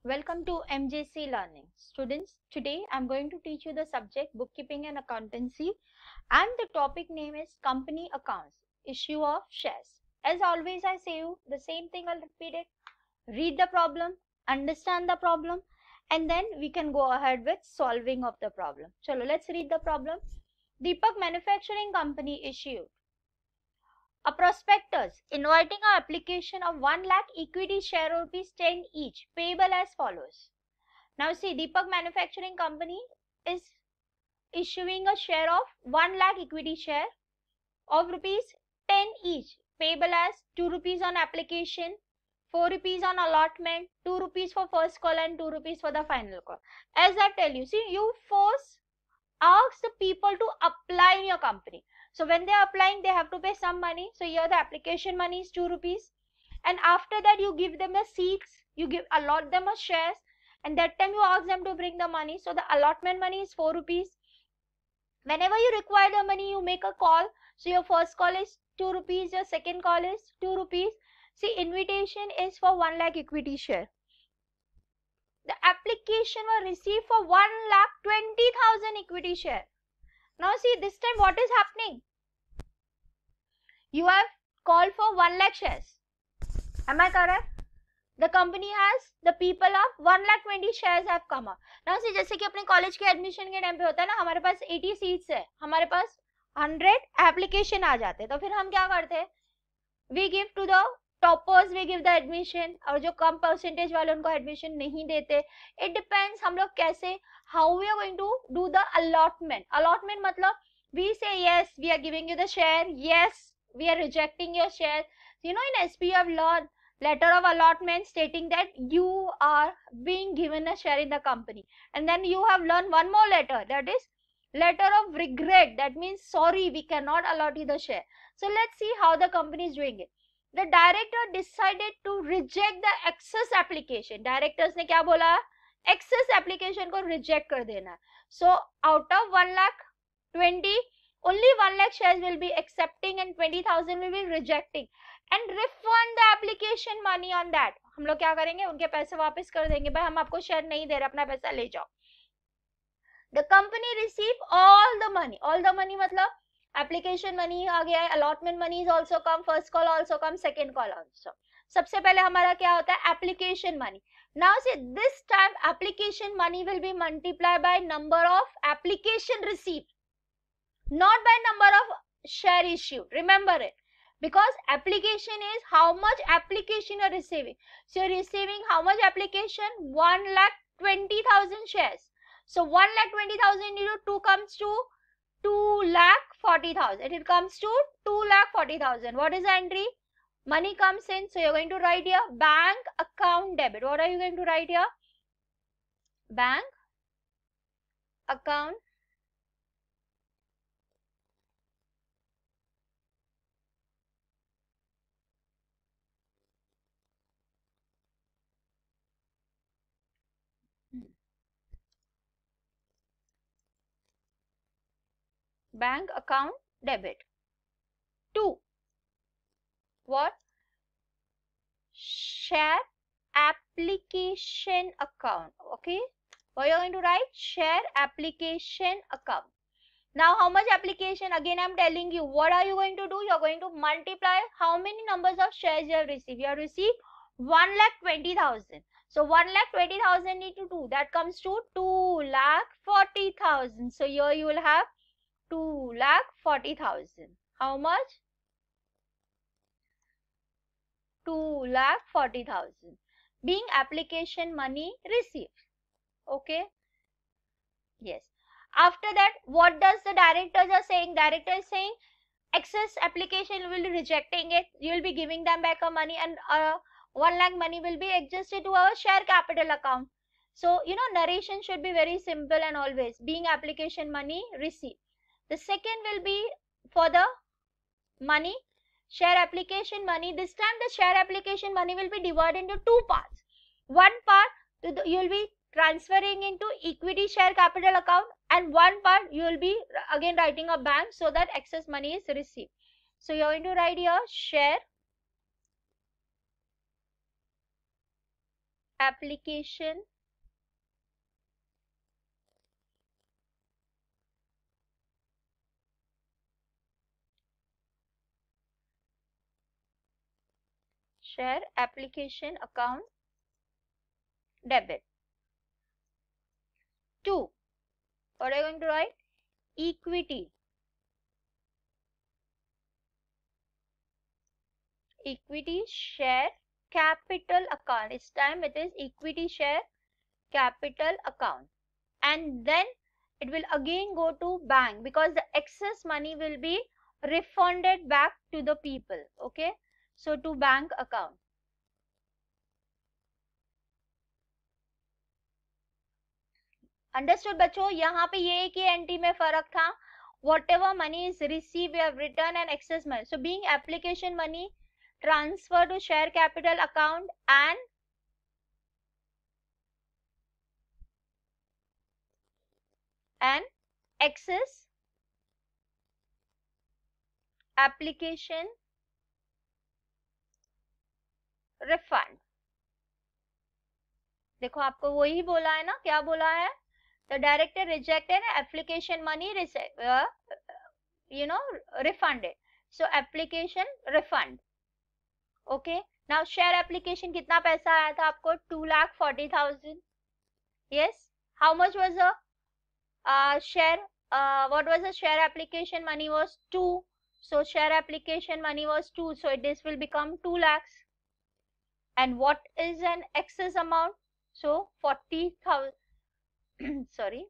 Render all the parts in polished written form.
Welcome to MJC Learning. Students, today I'm going to teach you the subject Bookkeeping and Accountancy, and the topic name is Company Accounts, Issue of Shares. As always I say you the same thing, I'll repeat it. Read the problem, understand the problem, and then we can go ahead with solving of the problem. Chalo, let's read the problem. Deepak Manufacturing Company issued a prospectus inviting an application of 1 lakh equity share rupees 10 each, payable as follows. Now see, Deepak Manufacturing Company is issuing a share of 1 lakh equity share of rupees 10 each, payable as 2 rupees on application, 4 rupees on allotment, 2 rupees for first call and 2 rupees for the final call. As I tell you, see, you first ask the people to apply in your company. So when they are applying, they have to pay some money. So here the application money is 2 rupees. And after that, you give them the seats, allot them a shares, and that time you ask them to bring the money. So the allotment money is 4 rupees. Whenever you require the money, you make a call. So your first call is 2 rupees, your second call is 2 rupees. See, invitation is for 1 lakh equity share. The application was received for 1,20,000 equity share. Now see, this time what is happening? You have called for 1 lakh shares. Am I correct? The company has, the people of 1,20,000 shares have come up. Now see, जैसे कि अपने college के admission के time पे होता है ना, हमारे पास 80 सीट्स है, हमारे पास 100 एप्लीकेशन आ जाते हैं, तो फिर हम क्या करते हैं? We give to the toppers, we give the admission, और जो कम परसेंटेज वाले उनको एडमिशन नहीं देते. It depends हम लोग कैसे, how we are going to do the allotment. Allotment मतलब we say yes, we are giving you the share, yes, we are rejecting your share. You know, in SP you have learned letter of allotment stating that you are being given a share in the company, and then you have learned one more letter, that is letter of regret. That means sorry, we cannot allot you the share. So let's see how the company is doing it. The director decided to reject the excess application. Directors ने क्या बोला? Excess application को reject कर देना. So out of 1,20,000, only 1 lakh shares will be accepting and 20,000 will be rejecting, and refund the application money on that. हम लोग क्या करेंगे? उनके पैसे वापस कर देंगे. भाई हम आपको शेयर नहीं दे रहे, अपना पैसा ले जाओ. The company receive all the money. All the money मतलब application money आ गया है, allotment money is also come, first call also come, second call also. सबसे पहले हमारा क्या होता है? Application money. Now see, this time application money will be multiplied by number of application received, not by number of share issued. Remember it, because application is how much application you are receiving. So you are receiving how much application? 1,20,000 shares. So 1,20,000 into 2 comes to 2,40,000. It comes to 2,40,000. What is the entry? Money comes in. So you're going to write here bank account debit. What are you going to write here? Bank account bank account debit. 2. What? Share application account. Okay. What you're going to write? Share application account. Now how much application? Again I'm telling you, what are you going to do? You're going to multiply how many numbers of shares you have received. You have received 1,20,000. So 1,20,000 into 2, that comes to 2,40,000. So here you will have 2,40,000. How much? 2,40,000 being application money received. Okay. Yes. After that, what does the directors are saying? Director is saying excess application will be rejecting it. You will be giving them back a money, and 1 lakh money will be adjusted to our share capital account. So you know, narration should be very simple and always being application money received. The second will be for the money, share application money. This time the share application money will be divided into 2 parts. One part you will be transferring into equity share capital account, and one part you will be again writing a bank so that excess money is received. So you are going to write here share application share application account debit. 2. What are you going to write? Equity. Equity share capital account. This time it is equity share capital account. And then it will again go to bank because the excess money will be refunded back to the people. Okay. So to bank account. Understood बच्चों? यहाँ पे ये एक ही entry में फर्क था. Whatever money is received, we have returned an excess money. So being application money transfer to share capital account and excess application refund. देखो आपको वही बोला है ना, क्या बोला है? The director rejected application money refunded. So application refund. Okay. Now share application कितना पैसा आया था आपको? 2,40,000. Yes. How much was the share? What was the share application money was 2. So share application money was 2. So this will become 2 lakhs. And what is an excess amount? So 40,000. Sorry.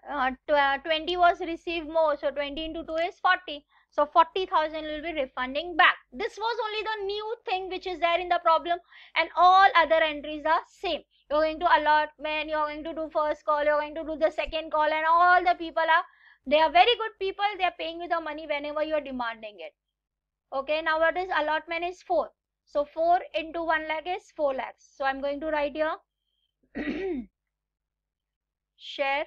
20 was received more. So 20 into 2 is 40. So 40,000 will be refunding back. This was only the new thing which is there in the problem, and all other entries are same. You're going to allotment, you're going to do first call, you're going to do the second call, and all the people they are very good people. They are paying you the money whenever you are demanding it. Okay, now what is allotment is 4. So 4 into 1 lakh is 4 lakhs. So I'm going to write here share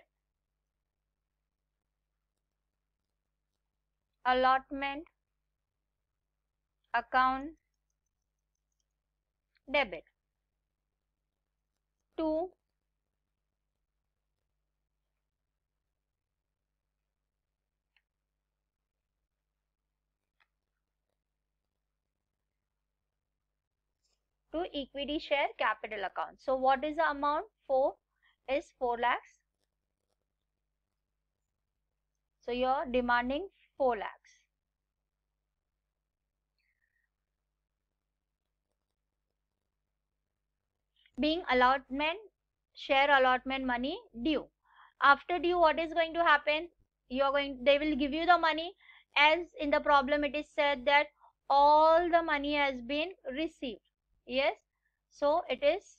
allotment account debit. 2 to equity share capital account. So what is the amount? 4 is 4 lakhs. So you're demanding 4 lakhs. Being allotment, share allotment money due. After due, what is going to happen? They will give you the money. As in the problem it is said that all the money has been received. Yes. So it is.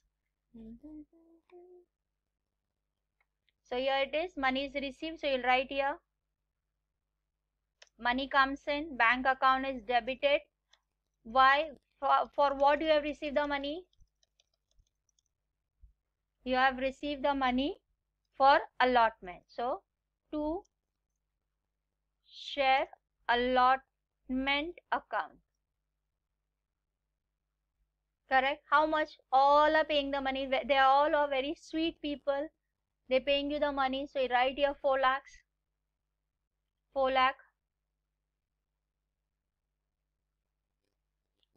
So here it is, money is received. So you'll write here. Money comes in, bank account is debited. Why? For what you have received the money? You have received the money for allotment. So to share allotment account. Correct? How much? All are paying the money. They all are very sweet people. They're paying you the money. So you write here 4 lakhs. 4 lakh.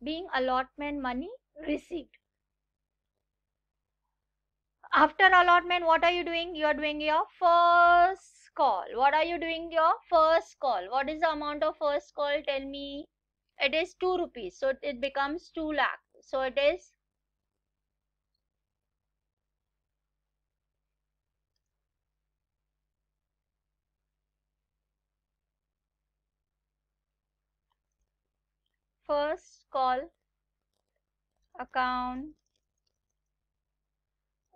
Being allotment money received. After allotment, what are you doing? You are doing your first call. What are you doing? Your first call. What is the amount of first call? Tell me. It is 2 rupees. So it becomes 2 lakh. So it is first call account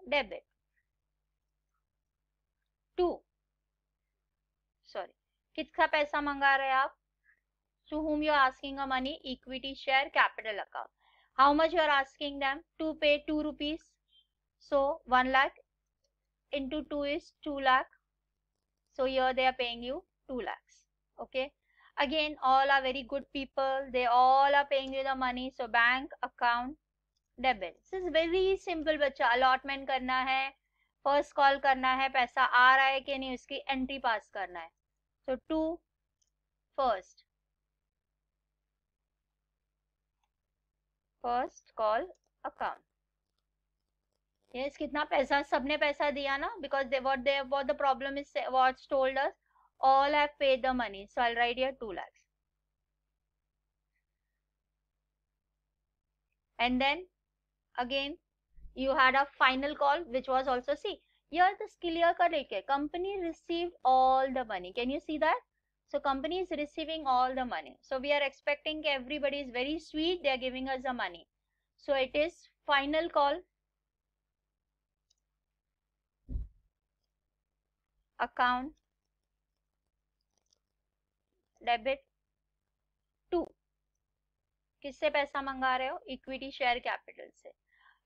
debit. 2. Sorry. कितना पैसा मंगा रहे आप? To whom you are asking a money? Equity share capital account. How much you are asking them to pay? 2 rupees. So 1 lakh into 2 is 2 lakh. So here they are paying you 2 lakhs. Okay. Again, all are very good people. They all are paying you the money. So bank account debit. This is very simple बच्चा. Allotment करना है, first call करना है, पैसा आ रहा है कि नहीं उसकी एंट्री पास करना है. So to first call account. Yes, कितना पैसा, सबने पैसा दिया ना, because what the problem is what's told us, all have paid the money, so I'll write here 2 lakhs. And then again you had a final call which was also, see here this clear कर लिखे, company received all the money. Can you see that? So company is receiving all the money, so we are expecting everybody is very sweet, they are giving us the money. So it is final call account debit 2. किससे पैसा मंगा रहे हो? Equity share capital से.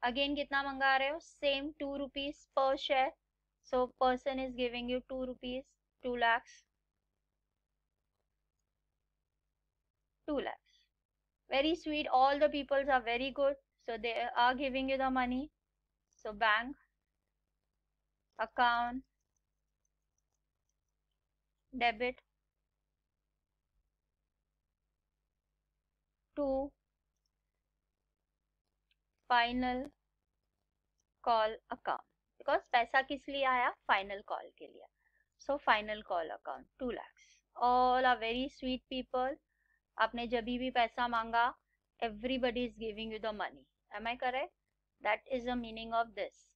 Again कितना मंगा रहे हो? Same 2 rupees per share. So person is giving you 2 rupees, 2 lakhs. 2 lakhs. Very sweet. All the peoples are very good. So they are giving you the money. So bank account debit to final call account. Because पैसा किस लिए आया? Final call के लिए. So final call account 2 lakhs. All are very sweet people. आपने जब भी पैसा मांगा, everybody is giving you the money. Am I correct? That is the meaning of this.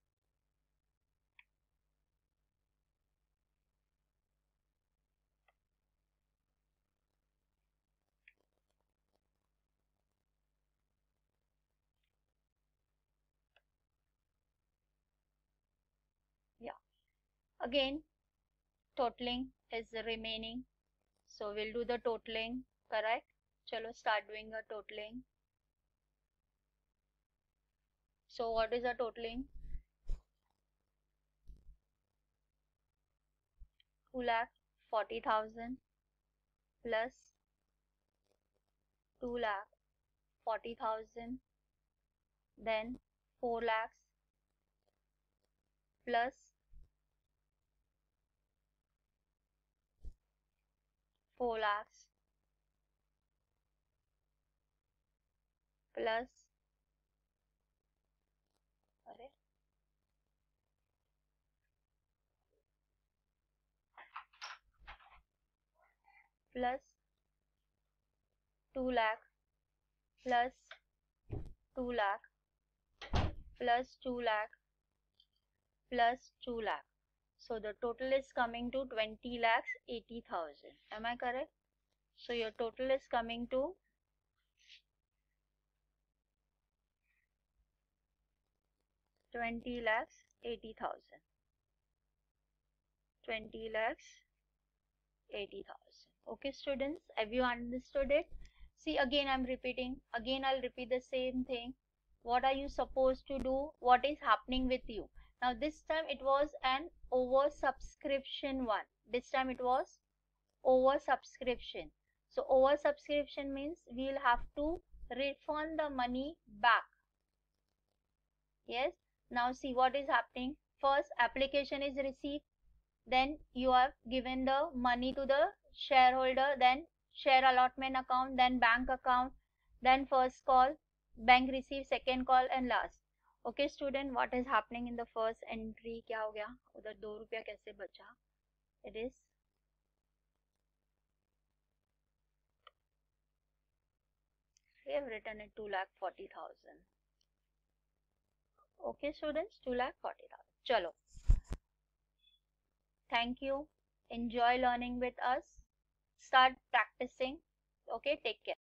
Yeah. Again, totaling is the remaining. So we'll do the totaling, correct? Chalo, start doing the totaling. So what is the totaling? 2,40,000 plus 2,40,000, then 4 lakhs plus 4 lakhs plus plus 2 lakh plus 2 lakh plus 2 lakh plus 2 lakh. So the total is coming to 20 lakhs 80,000. Am I correct? So your total is coming to 20 lakhs 80,000. 20 lakhs 80,000. Okay students, have you understood it? See, again I'm repeating, again I'll repeat the same thing. What are you supposed to do? What is happening with you? Now this time it was an oversubscription one. This time it was oversubscription. So oversubscription means we'll have to refund the money back. Yes. Now see what is happening. First application is received, then you have given the money to the shareholder, then share allotment account, then bank account, then first call, bank receive, second call and last. Okay student, what is happening in the first entry? क्या हो गया उधर? 2 रुपया कैसे बचा? It is we have written it 2,40,000. Okay students, 2,40,000. चलो, thank you. Enjoy learning with us. Start practicing. Okay, take care.